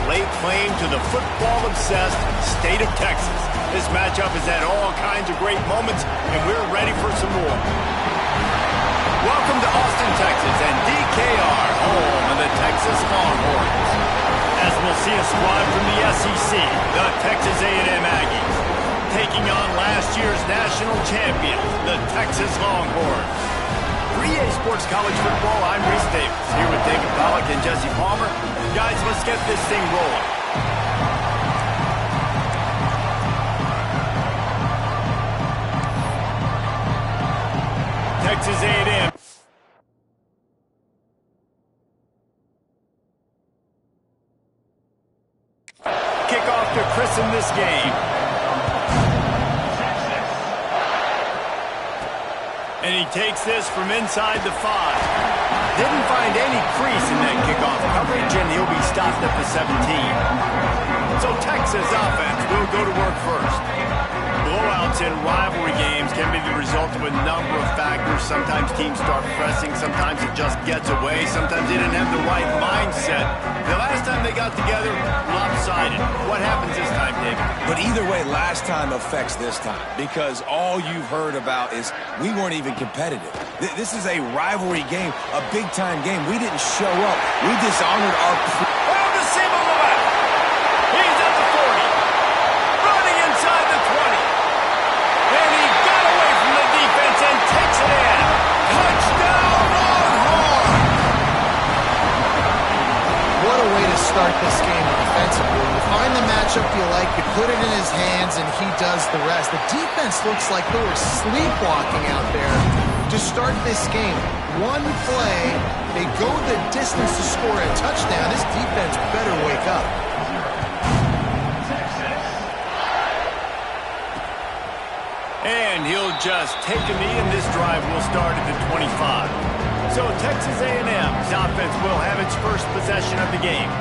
lay claim to the football-obsessed state of Texas. This matchup has had all kinds of great moments, and we're ready for some more. Welcome to Austin, Texas, and DKR, home of the Texas Longhorns. As we'll see a squad from the SEC, the Texas A&M Aggies, taking on last year's national champions, the Texas Longhorns. For EA Sports College Football, I'm Reese Davis, here with David Pollack and Jesse Palmer. Guys, let's get this thing rolling. Texas A&M. Kickoff to christen this game. And he takes this from inside the 5. Didn't find any crease in that kickoff coverage, and he'll be stopped at the 17. So Texas offense will go to work first. Blowouts in rivalry games can be the result of a number of factors. Sometimes teams start pressing, sometimes it just gets away, sometimes they didn't have the right mindset. The last time they got together, lopsided. What happens this time, David? But either way, last time affects this time, because all you've heard about is we weren't even competitive. This is a rivalry game, a big-time game. We didn't show up. We dishonored our... Oh, the seam on the left. He's at the 40. Running inside the 20. And he got away from the defense and takes it in. Touchdown, Longhorns! What a way to start this game offensively. You find the matchup you like, you put it in his hands, and he does the rest. The defense looks like they were sleepwalking out there to start this game. One play, they go the distance to score a touchdown. This defense better wake up. And he'll just take a knee, and this drive will start at the 25. So Texas A&M's offense will have its first possession of the game.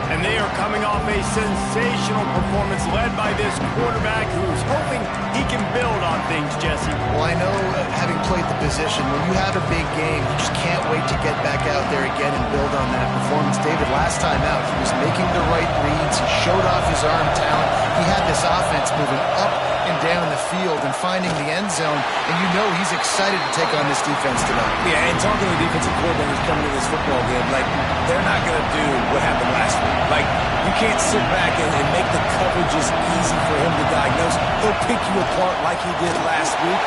And they are coming off a sensational performance led by this quarterback who's hoping he can build on things, Jesse. Well, I know, having played the position, when you have a big game, you just can't wait to get back out there again and build on that performance. David, last time out, he was making the right reads. He showed off his arm talent. He had this offense moving up and down the field and finding the end zone, and you know he's excited to take on this defense tonight. Yeah, and talking to the defensive coordinators coming to this football game, like, they're not going to do what happened last week. Like, you can't sit back and make the coverages easy for him to diagnose. He'll pick you apart like he did last week.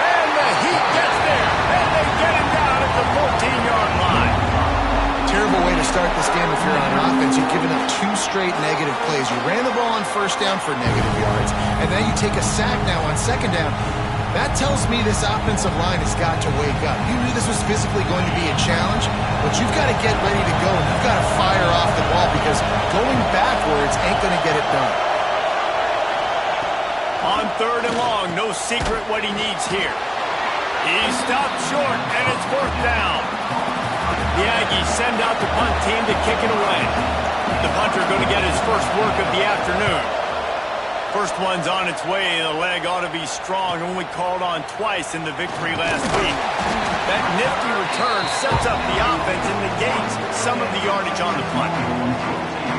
And the Heat gets there, and they get him down at the 14-yard line. Terrible way to start this game if you're on offense. You've given up 2 straight negative plays. You ran the ball on first down for negative yards, and then you take a sack now on second down. That tells me this offensive line has got to wake up. You knew this was physically going to be a challenge, but you've got to get ready to go, and you've got to fire off the ball because going backwards ain't going to get it done. On 3rd and long, no secret what he needs here. He stopped short, and it's 4th down. The Aggies send out the punt team to kick it away. The punter going to get his first work of the afternoon. First one's on its way. The leg ought to be strong. Only called on twice in the victory last week. That nifty return sets up the offense and negates some of the yardage on the punt.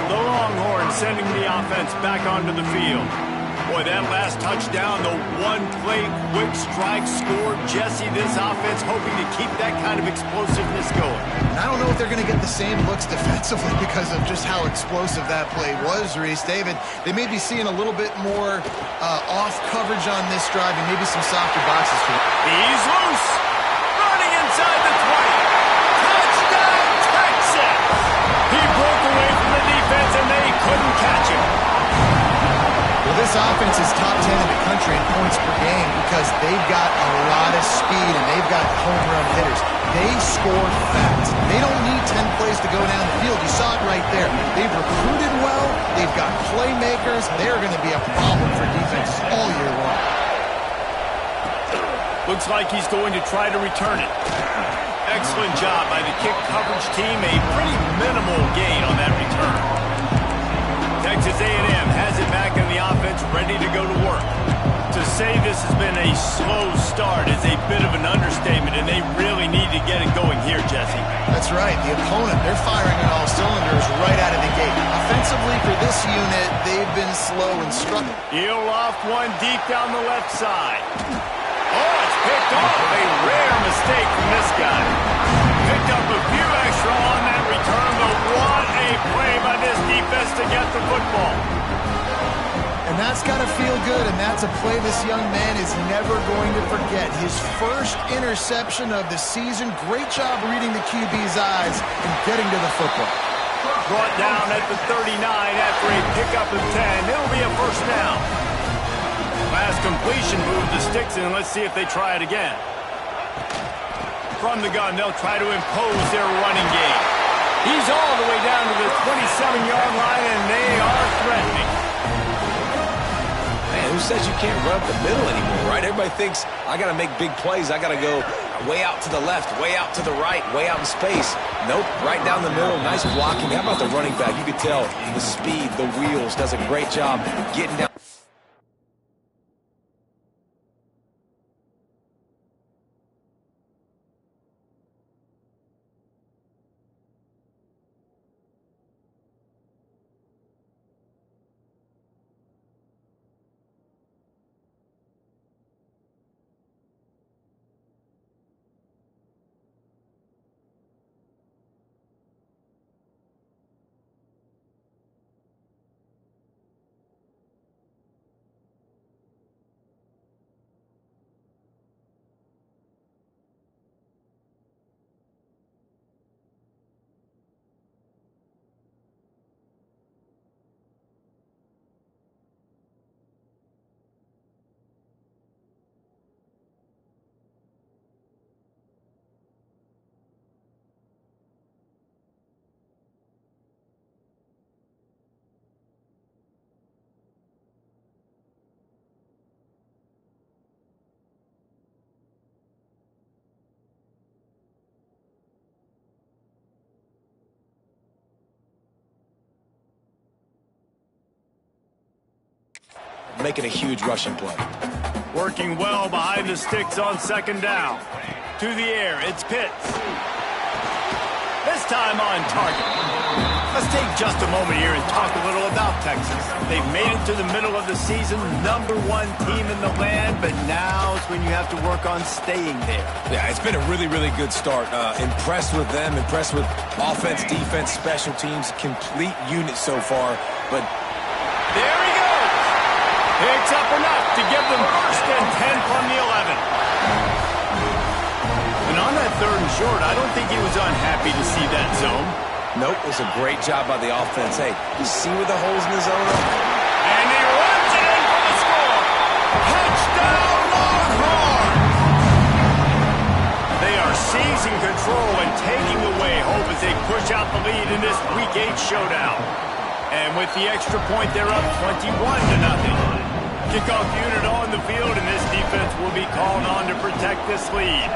The Longhorns sending the offense back onto the field. Boy, that last touchdown, the one-play quick strike score. Jesse, this offense hoping to keep that kind of explosiveness going. I don't know if they're going to get the same looks defensively because of just how explosive that play was, Reese. David, they may be seeing a little bit more off coverage on this drive and maybe some softer boxes for it. He's loose. Running inside the 20. Touchdown, Texas! He broke away from the defense, and they couldn't catch him. Well, this offense is top 10 in the country in points per game because they've got a lot of speed and they've got home run hitters. They score fast. They don't need 10 plays to go down the field. You saw it right there. They've recruited well. They've got playmakers. They're going to be a problem for defenses all year long. Looks like he's going to try to return it. Excellent job by the kick coverage team. A pretty minimal gain on that return. Texas A&M has it back in the offense, ready to go to work. To say this has been a slow start is a bit of an understatement, and they really need to get it going here, Jesse. That's right. The opponent, they're firing on all cylinders right out of the gate. Offensively for this unit, they've been slow and struggling. He'll loft one deep down the left side. Oh, it's picked off. A rare mistake from this guy. Picked up a few extra on that return, but what a play by this defense to get the football. And that's got to feel good, and that's a play this young man is never going to forget. His first interception of the season. Great job reading the QB's eyes and getting to the football. Brought down at the 39 after a pickup of 10. It'll be a first down. Last completion moved the sticks in. Let's see if they try it again. From the gun, they'll try to impose their running game. He's all the way down to the 27-yard line, and they are threatening. Man, who says you can't run up the middle anymore, right? Everybody thinks, I got to make big plays. I got to go way out to the left, way out to the right, way out in space. Nope, right down the middle. Nice blocking. How about the running back? You could tell the speed, the wheels, does a great job getting down. Making a huge rushing play. Working well behind the sticks on second down. To the air, it's Pitts. This time on target. Let's take just a moment here and talk a little about Texas. They've made it to the middle of the season, #1 team in the land, but now it's when you have to work on staying there. Yeah, it's been a really, really good start. Impressed with them, impressed with offense, defense, special teams, complete unit so far. But there he goes. Picks up enough to give them first and 10 from the 11. And on that third and short, I don't think he was unhappy to see that zone. nope, it was a great job by the offense. Hey, you see where the holes in the zone are? And he runs it in for the score. Touchdown, Longhorns! They are seizing control and taking away hope as they push out the lead in this Week 8 showdown. And with the extra point, they're up 21-0. Kickoff unit on the field, and this defense will be called on to protect this lead.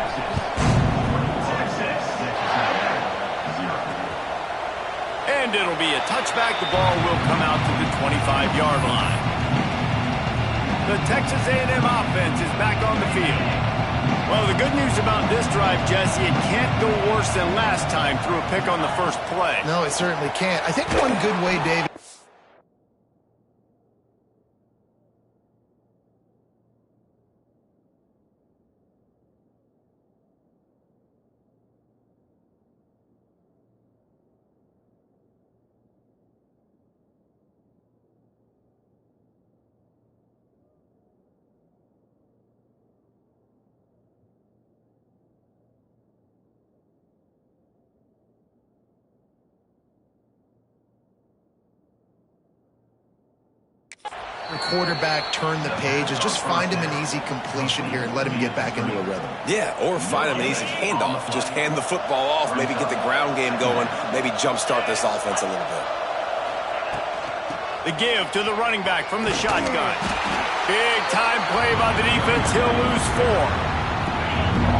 And it'll be a touchback. The ball will come out to the 25-yard line. The Texas A&M offense is back on the field. Well, the good news about this drive, Jesse, it can't go worse than last time through a pick on the first play. No, it certainly can't. I think one good way, David. Quarterback turn the page is just find him an easy completion here and let him get back into a rhythm. Yeah, or find him an easy handoff. Just hand the football off, maybe get the ground game going, maybe jumpstart this offense a little bit. The give to the running back from the shotgun. Big time play by the defense. He'll lose 4.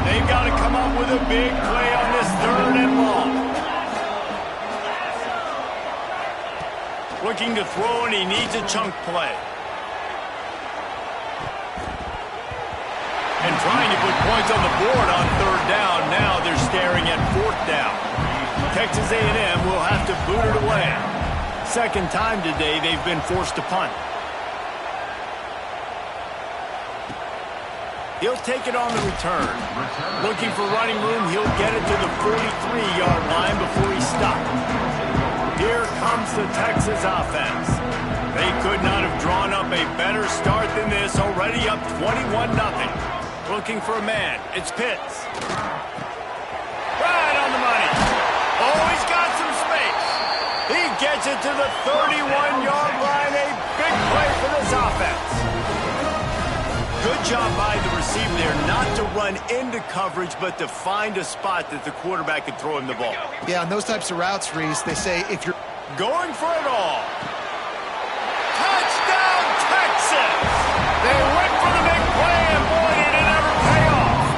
They've got to come up with a big play on this third and long. Looking to throw, and he needs a chunk play. And trying to put points on the board on third down. Now they're staring at fourth down. Texas A&M will have to boot it away. second time today they've been forced to punt. He'll take it on the return. Looking for running room, he'll get it to the 43-yard line before he stopped. Here comes the Texas offense. They could not have drawn up a better start than this, already up 21-0. Looking for a man. It's Pitts. Right on the money. Oh, he's got some space. He gets it to the 31-yard line. A big play for this offense. Good job by the receiver there not to run into coverage, but to find a spot that the quarterback could throw him the ball. Yeah, on those types of routes, Reese, they say if you're going for it all. Touchdown, Texas! They went for the big play, and boy, did it ever pay off.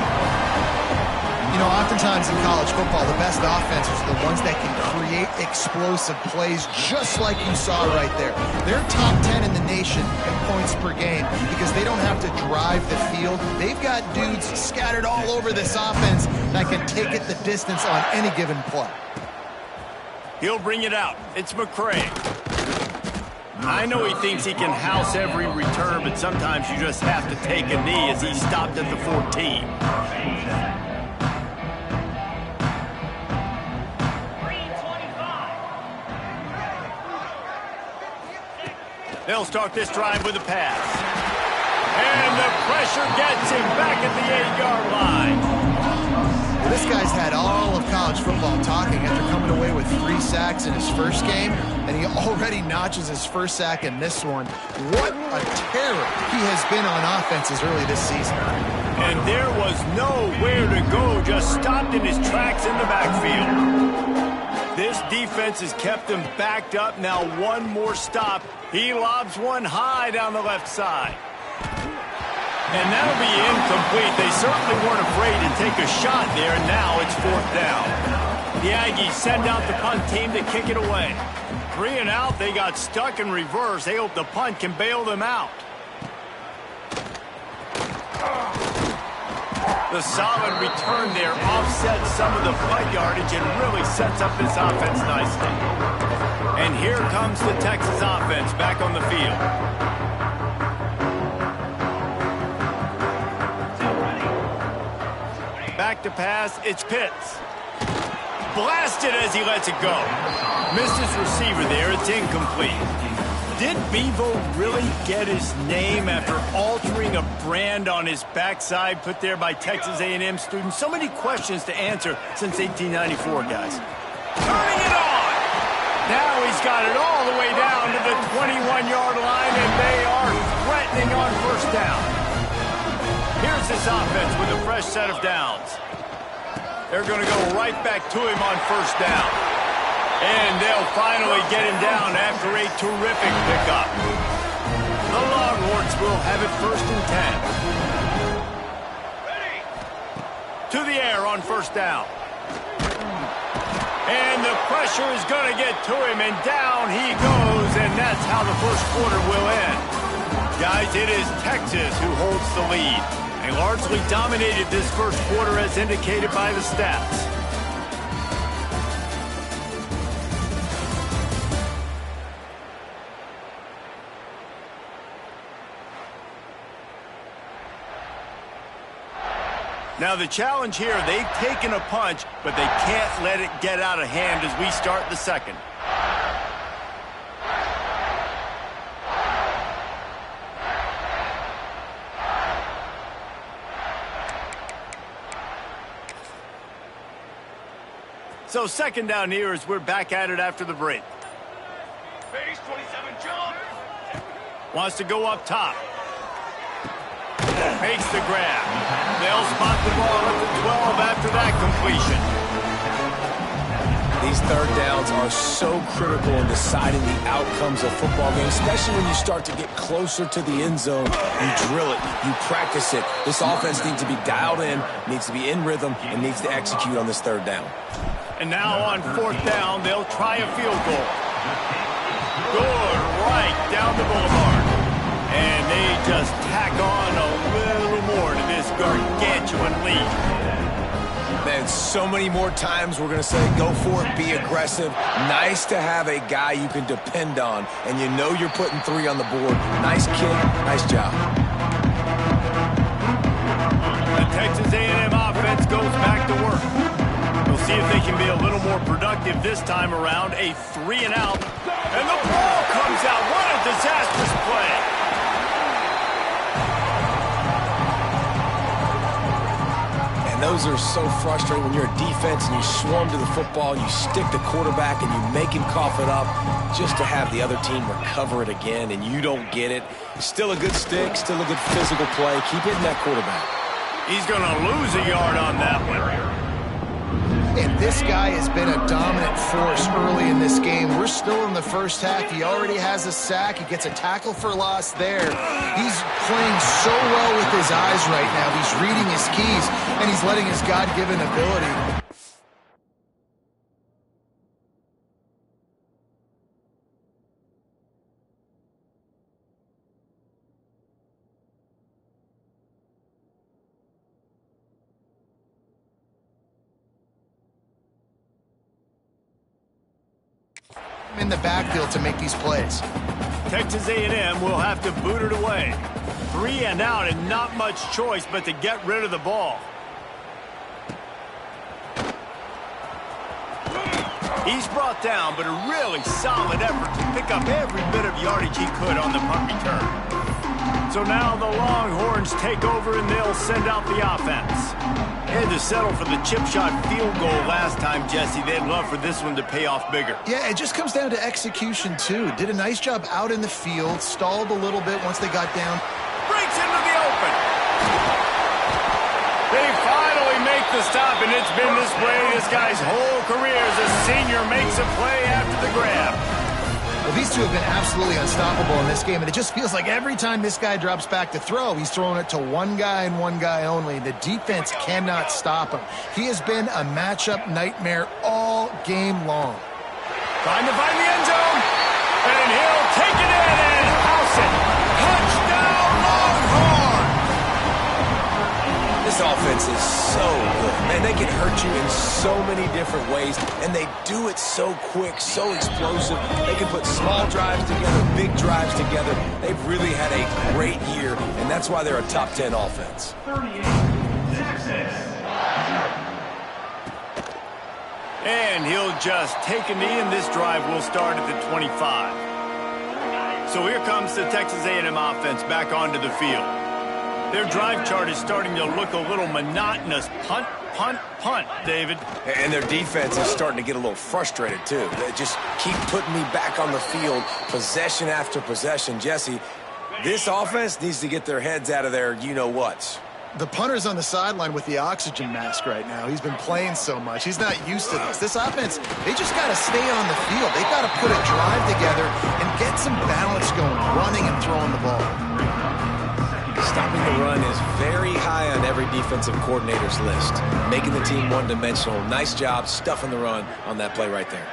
You know, oftentimes in college football, the best offenses are the ones that can create explosive plays just like you saw right there. They're top 10 in the nation in points per game because they don't have to drive the field. They've got dudes scattered all over this offense that can take it the distance on any given play. He'll bring it out. It's McCray. I know he thinks he can house every return, but sometimes you just have to take a knee as he stopped at the 14. They'll start this drive with a pass. And the pressure gets him back at the 8-yard line. Well, this guy's had all of college football talking after coming away with 3 sacks in his first game, and he already notches his first sack in this one. What a terror he has been on offenses early this season. And there was nowhere to go, just stopped in his tracks in the backfield. This defense has kept him backed up. Now one more stop. He lobs one high down the left side. And that'll be incomplete. They certainly weren't afraid to take a shot there, and now it's 4th down. The Aggies send out the punt team to kick it away. 3 and out, they got stuck in reverse. They hope the punt can bail them out. The solid return there offsets some of the punt yardage and really sets up this offense nicely. And here comes the Texas offense back on the field. Back to pass, it's Pitts. Blasted as he lets it go. Missed his receiver there, it's incomplete. Did Bevo really get his name after altering a brand on his backside put there by Texas A&M students? So many questions to answer since 1894, guys. Turning it on! Now he's got it all the way down to the 21-yard line, and they are threatening on 1st down. Here's this offense with a fresh set of downs. They're going to go right back to him on 1st down. And they'll finally get him down after a terrific pickup. The Longhorns will have it 1st and 10. To the air on 1st down. And the pressure is going to get to him, and down he goes, and that's how the 1st quarter will end. Guys, it is Texas who holds the lead. They largely dominated this 1st quarter as indicated by the stats. Now the challenge here, they've taken a punch, but they can't let it get out of hand as we start the 2nd. So 2nd down here as we're back at it after the break. Base 27 jump. Wants to go up top. Makes the grab. They'll spot the ball at the 12 after that completion. These 3rd downs are so critical in deciding the outcomes of football games, especially when you start to get closer to the end zone. You drill it. You practice it. This offense needs to be dialed in, needs to be in rhythm, and needs to execute on this 3rd down. And now on 4th down, they'll try a field goal. Good right down the boulevard. And they just tack on a little more to this gargantuan lead. Man, so many more times we're going to say go for it, be aggressive. Nice to have a guy you can depend on, and you know you're putting 3 on the board. Nice kick, nice job. The Texas A&M offense goes back to work. We'll see if they can be a little more productive this time around. A 3-and-out, and the ball comes out. What a disastrous play. And those are so frustrating when you're a defense and you swarm to the football, and you stick the quarterback and you make him cough it up just to have the other team recover it again, and you don't get it. Still a good stick, still a good physical play. Keep hitting that quarterback. He's going to lose a yard on that one. And this guy has been a dominant force early in this game. We're still in the first half. He already has a sack. He gets a tackle for loss there. He's playing so well with his eyes right now. He's reading his keys, and he's letting his God-given ability. In the backfield to make these plays. Texas A&M will have to boot it away. 3-and-out and not much choice but to get rid of the ball. He's brought down, but a really solid effort to pick up every bit of yardage he could on the punt return. So now the Longhorns take over and they'll send out the offense. They had to settle for the chip shot field goal last time, Jesse. They'd love for this one to pay off bigger. Yeah, it just comes down to execution, too. Did a nice job out in the field, stalled a little bit once they got down. Breaks into the open. They finally make the stop, and it's been this way this guy's whole career as a senior makes a play after the grab. Well, these two have been absolutely unstoppable in this game, and it just feels like every time this guy drops back to throw, he's throwing it to one guy and one guy only. The defense cannot stop him. He has been a matchup nightmare all game long. Trying to find the end zone, and he'll take it in and house it. Touchdown, Longhorn! This offense is so good. Man, they can hurt you in so many different ways, and they do it so quick, so explosive. They can put small drives together, big drives together. They've really had a great year, and that's why they're a top 10 offense. 38, Texas. And he'll just take a knee, and this drive will start at the 25. So here comes the Texas A&M offense back onto the field. Their drive chart is starting to look a little monotonous. Punt, punt, punt, David. And their defense is starting to get a little frustrated, too. They just keep putting me back on the field, possession after possession. Jesse, this offense needs to get their heads out of their you-know-whats. The punter's on the sideline with the oxygen mask right now. He's been playing so much. He's not used to this. This offense, they just got to stay on the field. They've got to put a drive together and get some balance going, running and throwing the ball. Stopping the run is very high on every defensive coordinator's list. Making the team one-dimensional. Nice job stuffing the run on that play right there.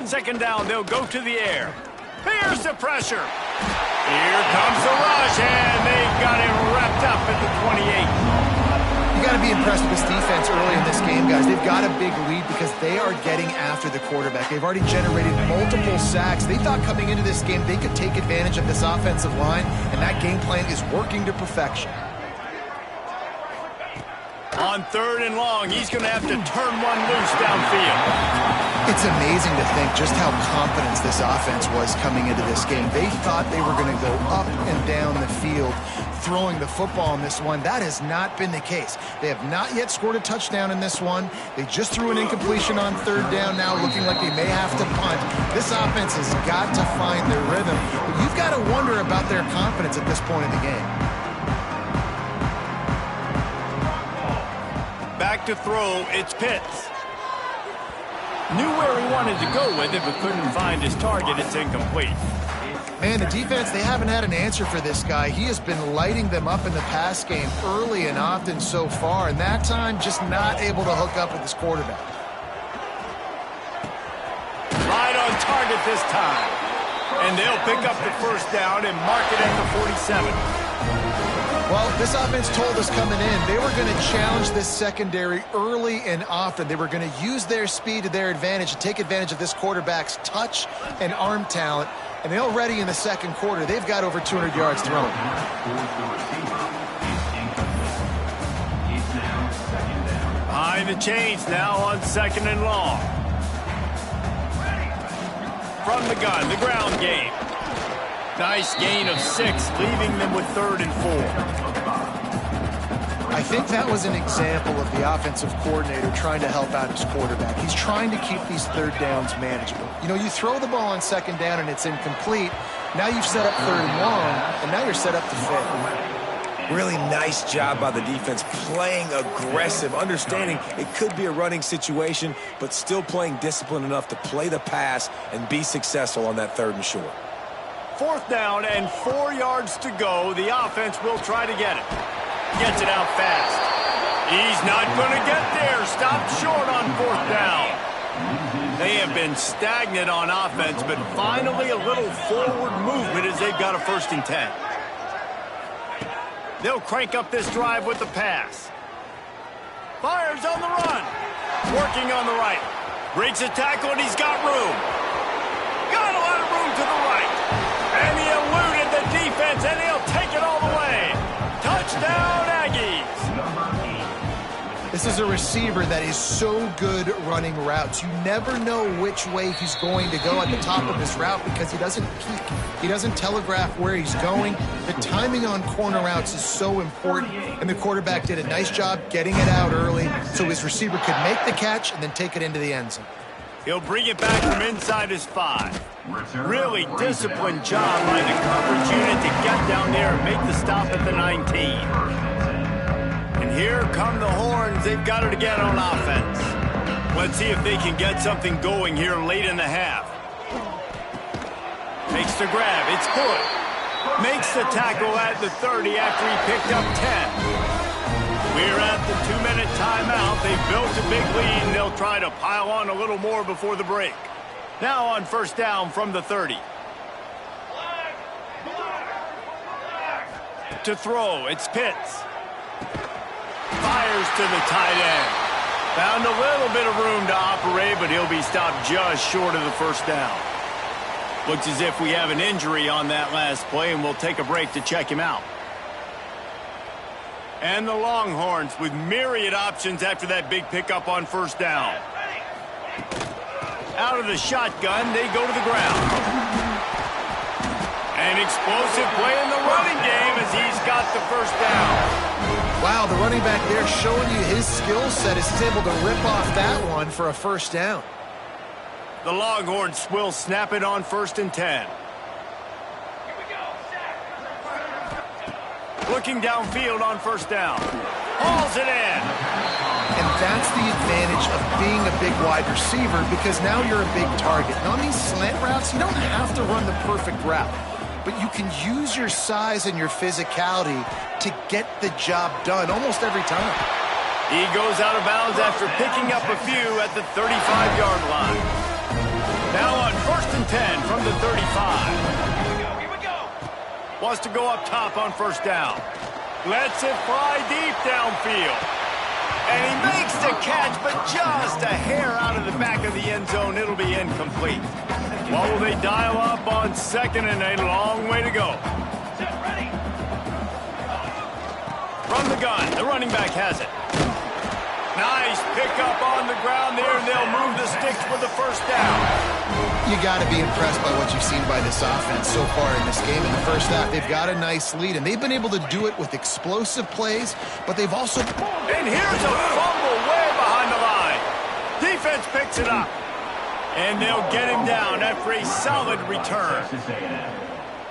Second down, they'll go to the air. Here's the pressure. Here comes the rush, and they've got him wrapped up at the 28. You got to be impressed with this defense early in this game, guys. They've got a big lead because they are getting after the quarterback. They've already generated multiple sacks. They thought coming into this game they could take advantage of this offensive line, and that game plan is working to perfection. On 3rd and long, he's going to have to turn one loose downfield. It's amazing to think just how confident this offense was coming into this game. They thought they were going to go up and down the field throwing the football in this one. That has not been the case. They have not yet scored a touchdown in this one. They just threw an incompletion on 3rd down now, looking like they may have to punt. This offense has got to find their rhythm. But you've got to wonder about their confidence at this point in the game. Back to throw, it's Pitts. Knew where he wanted to go with it, but couldn't find his target. It's incomplete. Man, the defense, they haven't had an answer for this guy. He has been lighting them up in the pass game early and often so far, and that time just not able to hook up with his quarterback. Right on target this time. And they'll pick up the first down and mark it at the 47. Well, this offense told us coming in they were going to challenge this secondary early and often. They were going to use their speed to their advantage and take advantage of this quarterback's touch and arm talent. And already in the second quarter, they've got over 200 yards thrown. Behind the chains now on 2nd and long. From the gun, the ground game. Nice gain of 6, leaving them with 3rd and 4. I think that was an example of the offensive coordinator trying to help out his quarterback. He's trying to keep these 3rd downs manageable. You know, you throw the ball on 2nd down and it's incomplete. Now you've set up 3rd and long, and now you're set up to 5th. Really nice job by the defense, playing aggressive, understanding it could be a running situation, but still playing disciplined enough to play the pass and be successful on that 3rd and short. 4th down and 4 yards to go. The offense will try to get it. Gets it out fast. He's not going to get there. Stopped short on 4th down. They have been stagnant on offense, but finally a little forward movement as they've got a 1st and 10. They'll crank up this drive with the pass. Fires on the run. Working on the right. Breaks a tackle and he's got room. Got a lot of room to the right. And he eluded the defense, and he'll take it all the way. Touchdown, Aggies. This is a receiver that is so good running routes. You never know which way he's going to go at the top of his route because he doesn't peek. He doesn't telegraph where he's going. The timing on corner routes is so important, and the quarterback did a nice job getting it out early so his receiver could make the catch and then take it into the end zone. He'll bring it back from inside his 5. Really disciplined job by the coverage unit to get down there and make the stop at the 19. And here come the horns. They've got it again on offense. Let's see if they can get something going here late in the half. Makes the grab. It's good. Makes the tackle at the 30 after he picked up 10. We're at the 2-minute timeout. They've built a big lead, and they'll try to pile on a little more before the break. Now on 1st down from the 30. To throw, it's Pitts. Fires to the tight end. Found a little bit of room to operate, but he'll be stopped just short of the 1st down. Looks as if we have an injury on that last play, and we'll take a break to check him out. And the Longhorns with myriad options after that big pickup on 1st down. Out of the shotgun, they go to the ground. An explosive play in the running game as he's got the 1st down. Wow, the running back there showing you his skill set as he's able to rip off that one for a 1st down. The Longhorns will snap it on 1st and 10. Looking downfield on 1st down. Hauls it in. And that's the advantage of being a big wide receiver because now you're a big target. And on these slant routes, you don't have to run the perfect route, but you can use your size and your physicality to get the job done almost every time. He goes out of bounds after picking up a few at the 35-yard line. Now on 1st and 10 from the 35. Wants to go up top on 1st down. Lets it fly deep downfield. And he makes the catch, but just a hair out of the back of the end zone. It'll be incomplete. What will they dial up on 2nd and a long way to go? From the gun, the running back has it. Nice pickup on the ground there, and they'll move the sticks with the 1st down. You got to be impressed by what you've seen by this offense so far in this game. In the 1st half, they've got a nice lead, and they've been able to do it with explosive plays, but they've also... And here's a fumble way behind the line. Defense picks it up, and they'll get him down after a solid return.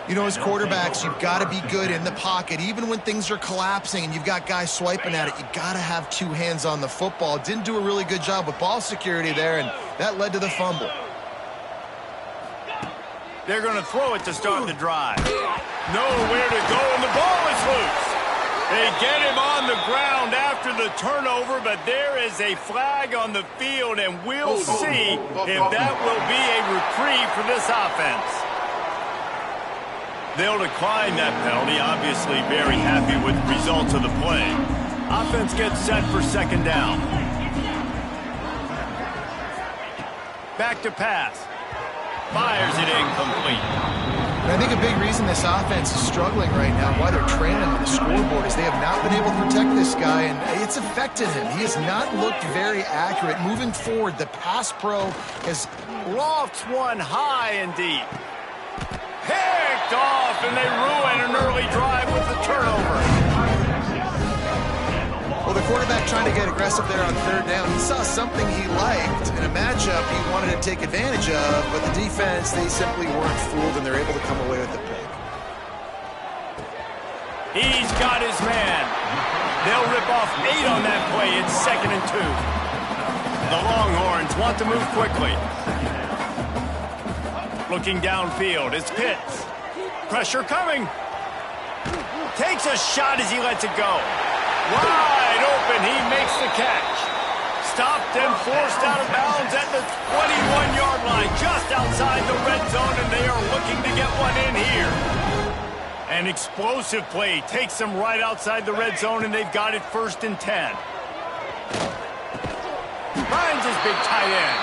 You know, as quarterbacks, you've got to be good in the pocket. Even when things are collapsing and you've got guys swiping at it, you've got to have 2 hands on the football. Didn't do a really good job with ball security there, and that led to the fumble. They're going to throw it to start the drive. Nowhere to go, and the ball is loose. They get him on the ground after the turnover, but there is a flag on the field, and we'll see if that will be a reprieve for this offense. They'll decline that penalty, obviously very happy with the results of the play. Offense gets set for second down. Back to pass. Fires it incomplete. I think a big reason this offense is struggling right now, why they're trailing on the scoreboard, is they have not been able to protect this guy, and it's affected him. He has not looked very accurate. Moving forward, the pass pro has lofts one high and deep. Picked off, and they ruin an early drive with the turnover. Well, the quarterback trying to get aggressive there on third down. He saw something he liked in a matchup he wanted to take advantage of, but the defense, they simply weren't fooled, and they're able to come away with the pick. He's got his man. They'll rip off 8 on that play. It's 2nd and 2. The Longhorns want to move quickly. Looking downfield, it's Pitts. Pressure coming. Takes a shot as he lets it go. Wide open, he makes the catch. Stopped and forced out of bounds at the 21-yard line, just outside the red zone, and they are looking to get one in here. An explosive play takes them right outside the red zone, and they've got it 1st and 10. Finds his big tight end.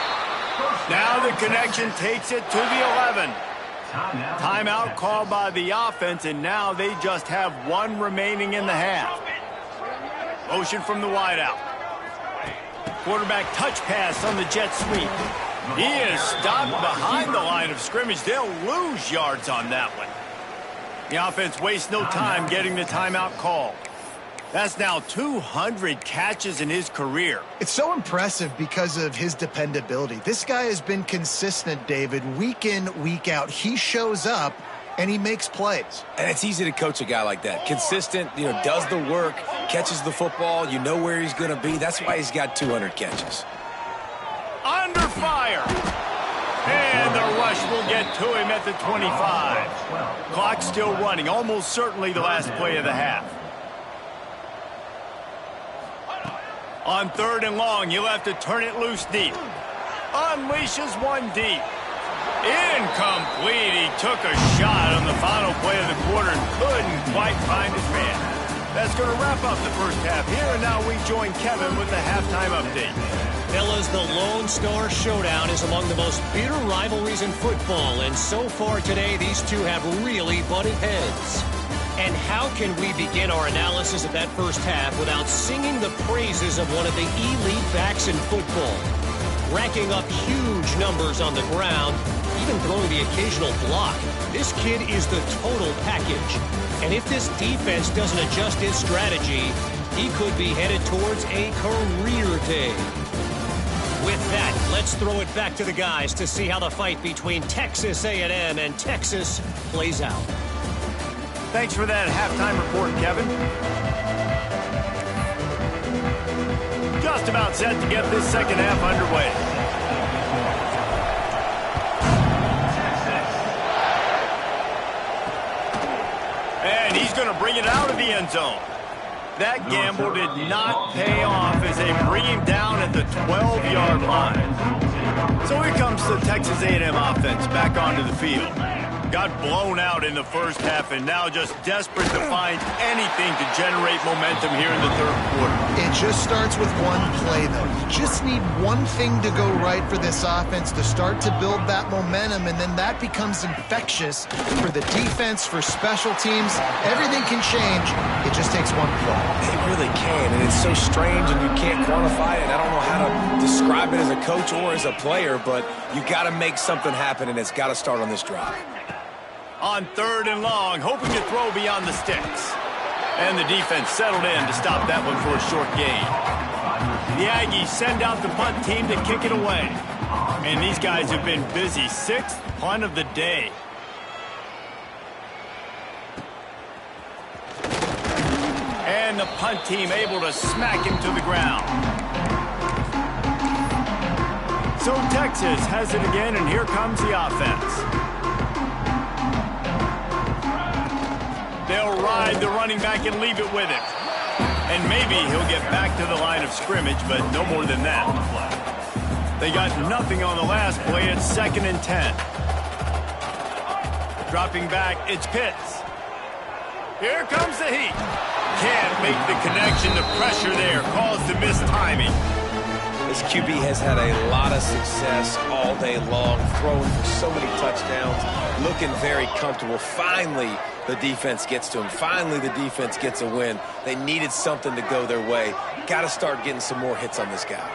Now the connection takes it to the 11. Timeout called by the offense, and now they just have 1 remaining in the half. Motion from the wideout. Quarterback touch pass on the jet sweep. He is stopped behind the line of scrimmage. They'll lose yards on that one. The offense wastes no time getting the timeout call. That's now 200 catches in his career. It's so impressive because of his dependability. This guy has been consistent, David, week in, week out. He shows up, and he makes plays. And it's easy to coach a guy like that. Consistent, does the work, catches the football, you know where he's going to be. That's why he's got 200 catches. Under fire. And the rush will get to him at the 25. Clock still running, almost certainly the last play of the half. On 3rd and long, you'll have to turn it loose deep. Unleashes one deep. Incomplete. He took a shot on the final play of the quarter and couldn't quite find his man. That's going to wrap up the first half here, and now we join Kevin with the halftime update. Fellas, the Lone Star Showdown is among the most bitter rivalries in football, and so far today, these two have really butted heads. And how can we begin our analysis of that first half without singing the praises of one of the elite backs in football? Racking up huge numbers on the ground, even throwing the occasional block. This kid is the total package. And if this defense doesn't adjust its strategy, he could be headed towards a career day. With that, let's throw it back to the guys to see how the fight between Texas A&M and Texas plays out. Thanks for that halftime report, Kevin. Just about set to get this second half underway. And he's going to bring it out of the end zone. That gamble did not pay off as they bring him down at the 12-yard line. So here comes the Texas A&M offense back onto the field. Got blown out in the first half and now just desperate to find anything to generate momentum here in the third quarter. It just starts with one play, though. You just need one thing to go right for this offense to start to build that momentum, and then that becomes infectious for the defense, for special teams. Everything can change. It just takes one play. It really can, and it's so strange, and you can't quantify it. I don't know how to describe it as a coach or as a player, but you got to make something happen, and it's got to start on this drive. On 3rd and long, hoping to throw beyond the sticks. And the defense settled in to stop that one for a short gain. The Aggies send out the punt team to kick it away. And these guys have been busy. 6th punt of the day. And the punt team able to smack him to the ground. So Texas has it again, and here comes the offense. They'll ride the running back and leave it with him. And maybe he'll get back to the line of scrimmage, but no more than that. They got nothing on the last play. It's 2nd and 10. Dropping back, it's Pitts. Here comes the heat. Can't make the connection. The pressure there caused the mistiming. This QB has had a lot of success all day long, throwing for so many touchdowns, looking very comfortable. Finally, the defense gets to him. Finally, the defense gets a win. They needed something to go their way. Got to start getting some more hits on this guy.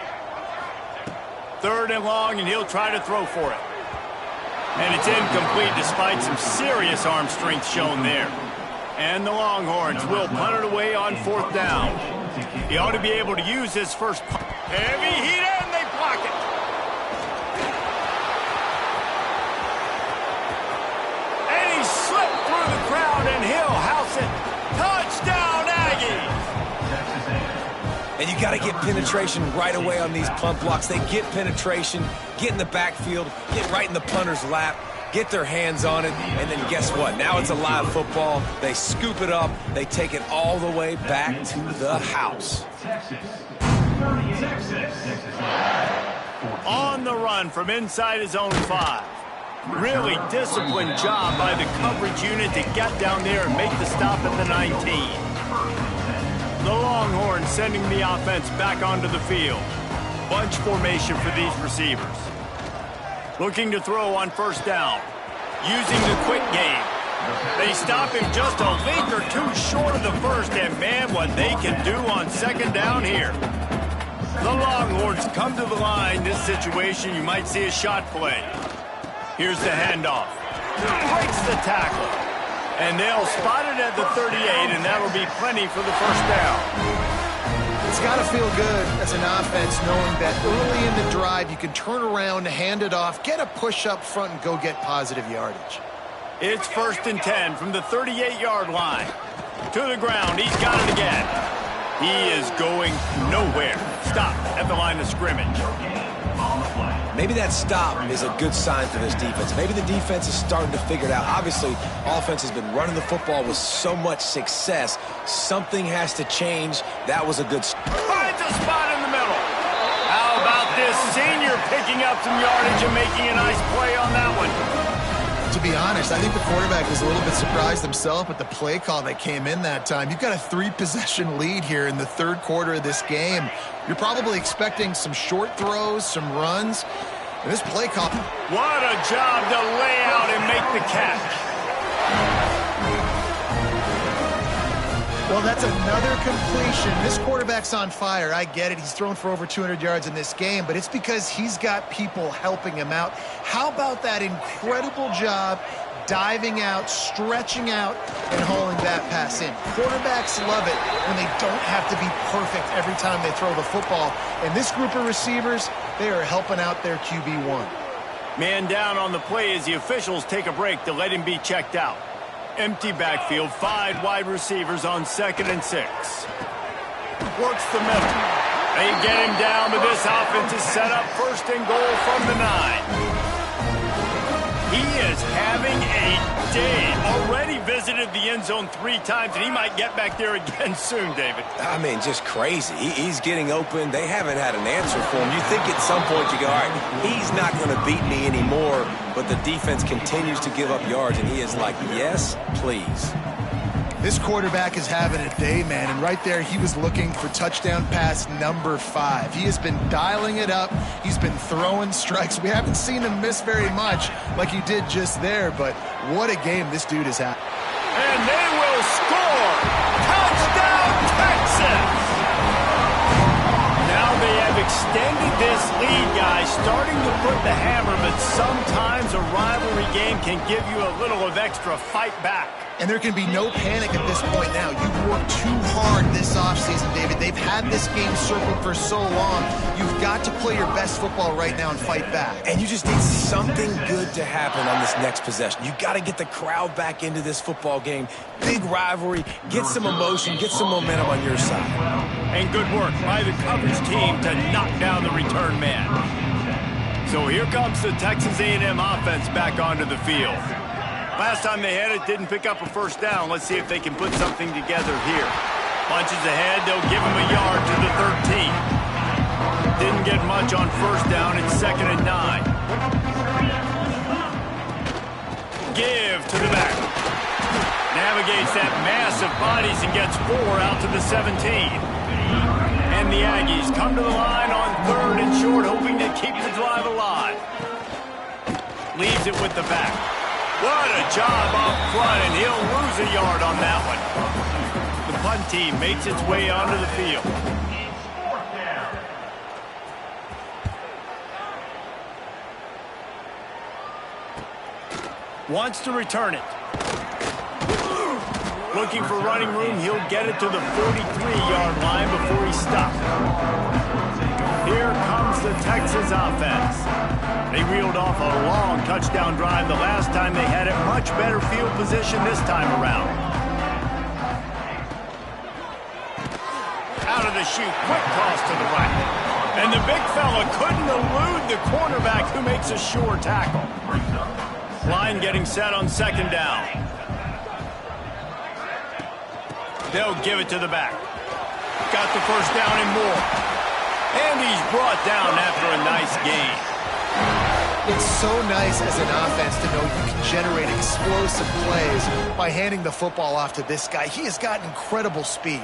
3rd and long, and he'll try to throw for it. And it's incomplete despite some serious arm strength shown there. And the Longhorns will punt it away on 4th down. He ought to be able to use his first punt. Heavy heat, and they block it. And he slipped through the crowd, and he'll house it. Touchdown, Aggies! And you got to get penetration right away on these punt blocks. They get penetration, get in the backfield, get right in the punter's lap, get their hands on it, and then guess what? Now it's a live football. They scoop it up. They take it all the way back to the house. On the run from inside his own 5. Really disciplined job by the coverage unit to get down there and make the stop at the 19. The Longhorns sending the offense back onto the field. Bunch formation for these receivers. Looking to throw on 1st down. Using the quick game. They stop him just a link or two short of the first, and man, what they can do on 2nd down here. The Longhorns come to the line. This situation, you might see a shot play. Here's the handoff. Breaks the tackle. And they'll spot it at the 38, and that'll be plenty for the 1st down. It's got to feel good as an offense knowing that early in the drive you can turn around, hand it off, get a push up front, and go get positive yardage. It's 1st and 10 from the 38-yard line. To the ground. He's got it again. He is going nowhere. Stop at the line of scrimmage. Maybe that stop is a good sign for this defense. Maybe the defense is starting to figure it out. Obviously, offense has been running the football with so much success. Something has to change. That was a good start. Finds a spot in the middle. How about this senior picking up some yardage and making a nice play on that one? To be honest, I think the quarterback was a little bit surprised himself at the play call that came in that time. You've got a 3-possession lead here in the 3rd quarter of this game. You're probably expecting some short throws, some runs. And this play call... What a job to lay out and make the catch. Well, that's another completion. This quarterback's on fire. I get it. He's thrown for over 200 yards in this game, but it's because he's got people helping him out. How about that incredible job diving out, stretching out, and hauling that pass in? Quarterbacks love it when they don't have to be perfect every time they throw the football. And this group of receivers, they are helping out their QB1. Man down on the play as the officials take a break to let him be checked out. Empty backfield, 5 wide receivers on 2nd and 6. Works the middle. They get him down, but this offense is set up 1st and goal from the 9. He is having a day. Already visited the end zone 3 times, and he might get back there again soon, David. I mean, just crazy. He's getting open. They haven't had an answer for him. You think at some point you go, all right, he's not going to beat me anymore, but the defense continues to give up yards, and he is like, yes, please. This quarterback is having a day, man, and right there he was looking for touchdown pass number 5. He has been dialing it up. He's been throwing strikes. We haven't seen him miss very much like he did just there, but what a game this dude has had. And they will score! Touchdown, Texas! Now they have extended this lead, guys, starting to put the hammer, but sometimes a rivalry game can give you a little of extra fight back. And there can be no panic at this point now. You've worked too hard this offseason, David. They've had this game circled for so long. You've got to play your best football right now and fight back. And you just need something good to happen on this next possession. You got to get the crowd back into this football game. Big rivalry. Get some emotion. Get some momentum on your side. And good work by the coverage team to knock down the return man. So here comes the Texas A&M offense back onto the field. Last time they had it, didn't pick up a 1st down. Let's see if they can put something together here. Bunches ahead, they'll give him a yard to the 13. Didn't get much on 1st down. It's 2nd and 9. give to the back. Navigates that mass of bodies and gets 4 out to the 17. And the Aggies come to the line on 3rd and short, hoping to keep the drive alive. Leaves it with the back. What a job up front, and he'll lose a yard on that one. The punt team makes its way onto the field. Wants to return it. Looking for running room, he'll get it to the 43-yard line before he stops. Here comes the Texas offense. They reeled off a long touchdown drive the last time they had it. Much better field position this time around. Out of the chute, quick cross to the right. And the big fella couldn't elude the cornerback who makes a sure tackle. Line getting set on 2nd down. They'll give it to the back. Got the 1st down and more. And he's brought down after a nice gain. It's so nice as an offense to know you can generate explosive plays by handing the football off to this guy. He has got incredible speed.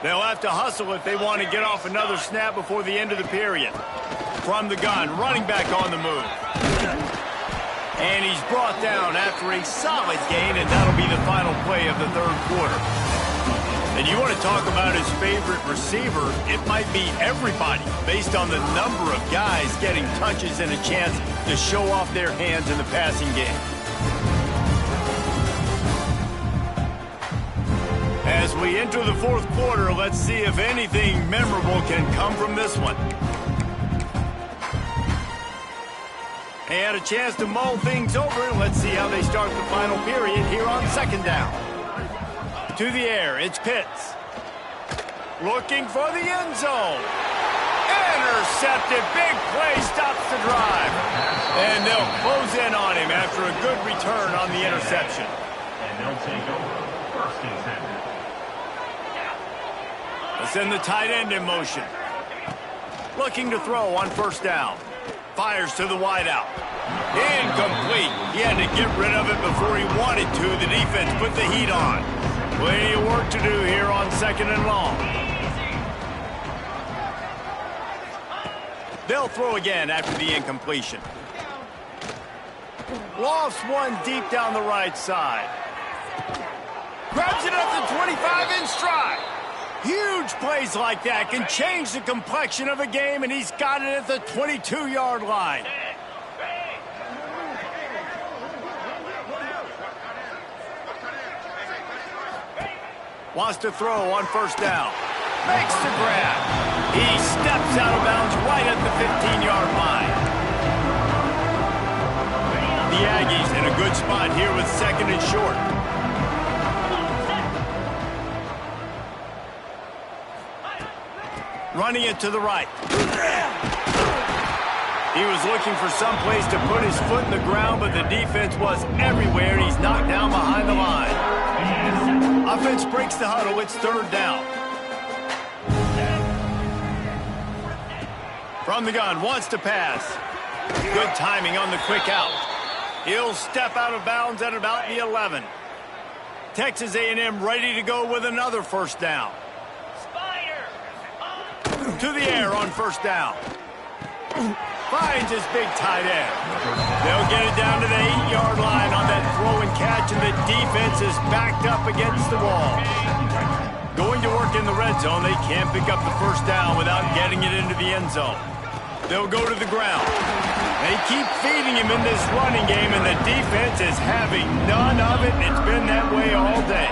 They'll have to hustle if they want to get off another snap before the end of the period. From the gun, running back on the move. And he's brought down after a solid gain, and that'll be the final play of the 3rd quarter. And you want to talk about his favorite receiver, it might be everybody, based on the number of guys getting touches and a chance to show off their hands in the passing game. As we enter the 4th quarter, let's see if anything memorable can come from this one. They had a chance to mull things over, and let's see how they start the final period here on 2nd down. To the air, it's Pitts. Looking for the end zone. Intercepted, big play, stops the drive. And they'll close in on him after a good return on the interception. And they'll take over 1st and 10. Let's send the tight end in motion. Looking to throw on 1st down. Fires to the wideout. Incomplete. He had to get rid of it before he wanted to. The defense put the heat on. Plenty of work to do here on 2nd and long. They'll throw again after the incompletion. Lofts one deep down the right side. Grabs it up the 25 in stride. Huge plays like that can change the complexion of a game, and he's got it at the 22-yard line. Wants to throw on 1st down. Makes the grab. He steps out of bounds right at the 15-yard line. The Aggies in a good spot here with 2nd and short. Running it to the right. He was looking for some place to put his foot in the ground, but the defense was everywhere, and he's knocked down behind the line. Offense breaks the huddle. It's 3rd down. From the gun, wants to pass. Good timing on the quick out. He'll step out of bounds at about the 11. Texas A&M ready to go with another 1st down. To the air on 1st down. Finds his big tight end. They'll get it down to the 8-yard line on that throw and catch, and the defense is backed up against the wall. Going to work in the red zone, they can't pick up the 1st down without getting it into the end zone. They'll go to the ground. They keep feeding him in this running game, and the defense is having none of it, and it's been that way all day.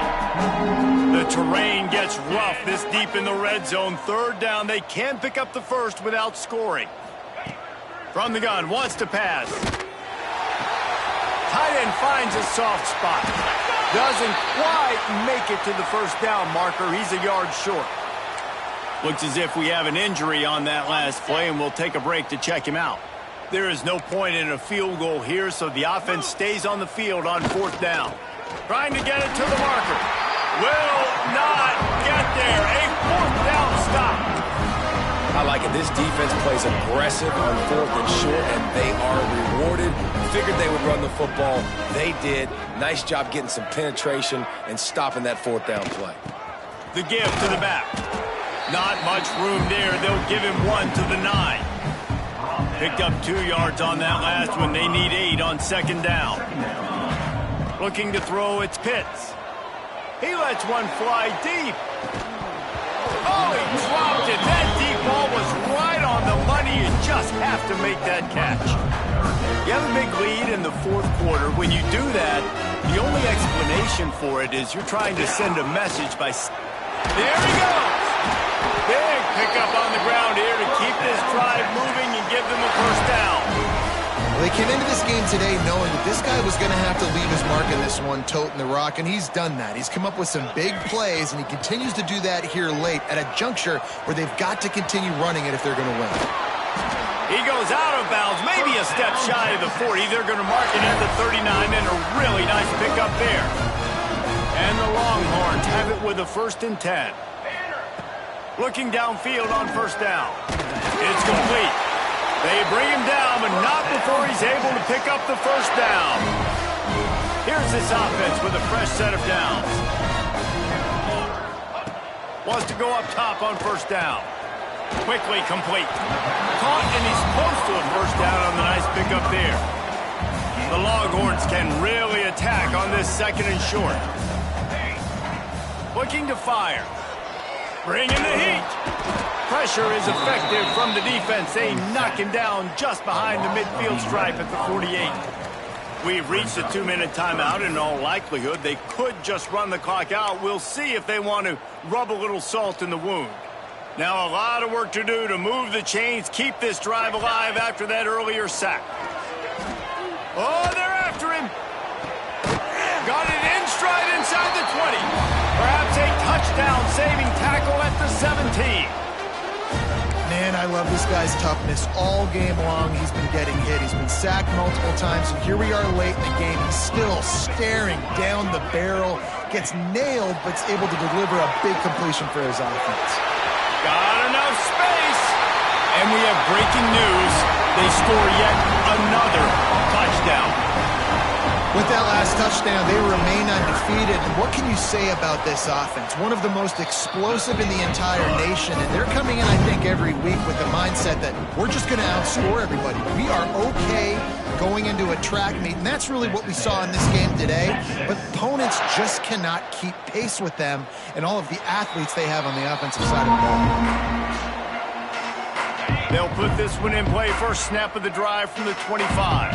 The terrain gets rough this deep in the red zone. 3rd down, they can pick up the 1st without scoring. From the gun, wants to pass. Tight end finds a soft spot. Doesn't quite make it to the 1st down marker. He's a yard short. Looks as if we have an injury on that last play, and we'll take a break to check him out. There is no point in a field goal here, so the offense stays on the field on 4th down. Trying to get it to the marker. Will not get there. A 4th down stop. I like it. This defense plays aggressive on 4th and short, and they are rewarded figured they would run the football. They did. Nice job getting some penetration and stopping that fourth down play. The give to the back. Not much room there. They'll give him 1 to the 9. Picked up 2 yards on that last one. They need 8 on second down. Looking to throw, it's Pitts. He lets one fly deep. Oh, he dropped it. That deep ball was right on the money. You just have to make that catch. You have a big lead in the fourth quarter. When you do that, the only explanation for it is you're trying to send a message by... There he goes! Big pickup on the ground here to keep this drive moving and give them a first down. Well, they came into this game today knowing that this guy was going to have to leave his mark in this one, toting the rock, and he's done that. He's come up with some big plays, and he continues to do that here late at a juncture where they've got to continue running it if they're going to win. He goes out of bounds, maybe a step shy of the 40. They're going to mark it at the 39, and a really nice pickup there. And the Longhorns have it with a 1st and 10. Looking downfield on first down. It's complete. They bring him down, but not before he's able to pick up the first down. Here's this offense with a fresh set of downs. Wants to go up top on first down. Quickly complete. Caught, and he's close to a first down on the nice pickup there. The Longhorns can really attack on this 2nd and short. Looking to fire. Bring in the heat. Pressure is effective from the defense. They knock him down just behind the midfield stripe at the 48. We've reached a 2-minute timeout. In all likelihood, they could just run the clock out. We'll see if they want to rub a little salt in the wound. Now a lot of work to do to move the chains, keep this drive alive after that earlier sack. Oh, they're after him. Got it in stride inside the 20. Perhaps a touchdown-saving tackle at the 17. Man, I love this guy's toughness. All game long, he's been getting hit. He's been sacked multiple times, and here we are late in the game. He's still staring down the barrel, gets nailed, but is able to deliver a big completion for his offense. Got enough space. And we have breaking news. They score yet another touchdown. With that last touchdown, they remain undefeated. And what can you say about this offense? One of the most explosive in the entire nation. And they're coming in, I think, every week with the mindset that we're just going to outscore everybody. We are okay going into a track meet. And that's really what we saw in this game today. But opponents just cannot keep pace with them and all of the athletes they have on the offensive side of the ball. They'll put this one in play. First snap of the drive from the 25.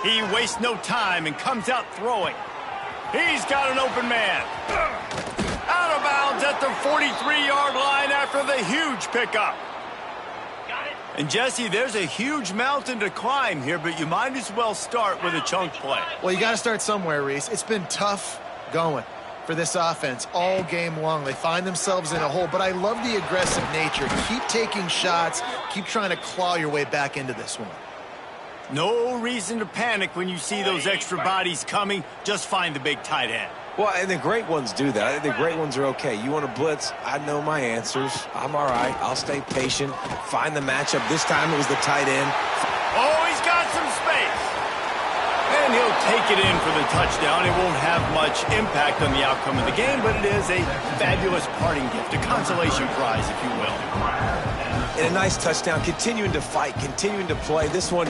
He wastes no time and comes out throwing. He's got an open man. Out of bounds at the 43-yard line after the huge pickup. And Jesse, there's a huge mountain to climb here, but you might as well start with a chunk play. Well, you got to start somewhere, Reese. It's been tough going for this offense all game long. They find themselves in a hole, but I love the aggressive nature. Keep taking shots. Keep trying to claw your way back into this one. No reason to panic when you see those extra bodies coming. Just find the big tight end. Well, and the great ones do that. I think the great ones are okay. You want to blitz? I know my answers. I'm all right. I'll stay patient. Find the matchup. This time it was the tight end. Oh, he's got some space. And he'll take it in for the touchdown. It won't have much impact on the outcome of the game, but it is a fabulous parting gift, a consolation prize, if you will. And a nice touchdown. Continuing to fight, continuing to play. This one,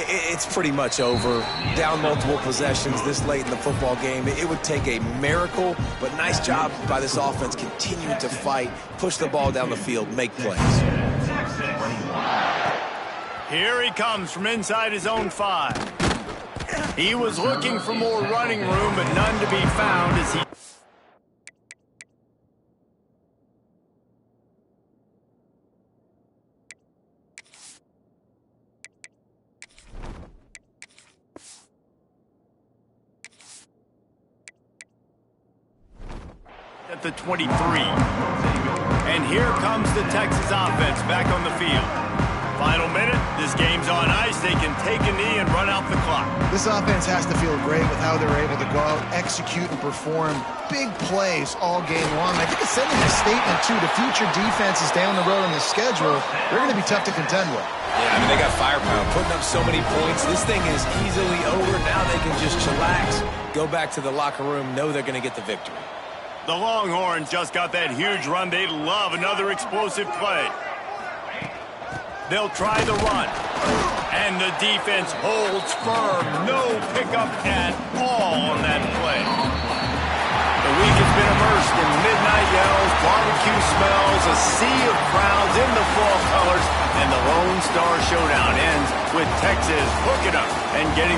it's pretty much over. Down multiple possessions this late in the football game. It would take a miracle, but nice job by this offense continuing to fight, push the ball down the field, make plays. Here he comes from inside his own 5. He was looking for more running room, but none to be found as he... at the 23. And here comes the Texas offense back on the field. Final minute, this game's on ice. They can take a knee and run out the clock. This offense has to feel great with how they're able to go out, execute, and perform big plays all game long. I think it's sending a statement, too, to future defenses down the road on the schedule. They're going to be tough to contend with. Yeah, I mean, they got firepower, putting up so many points. This thing is easily over. Now they can just chillax, go back to the locker room, know they're going to get the victory. The Longhorns just got that huge run. They love another explosive play. They'll try the run. And the defense holds firm. No pickup at all on that play. The week has been immersed in midnight yells, barbecue smells, a sea of crowds in the fall colors, and the Lone Star Showdown ends with Texas hooking up and getting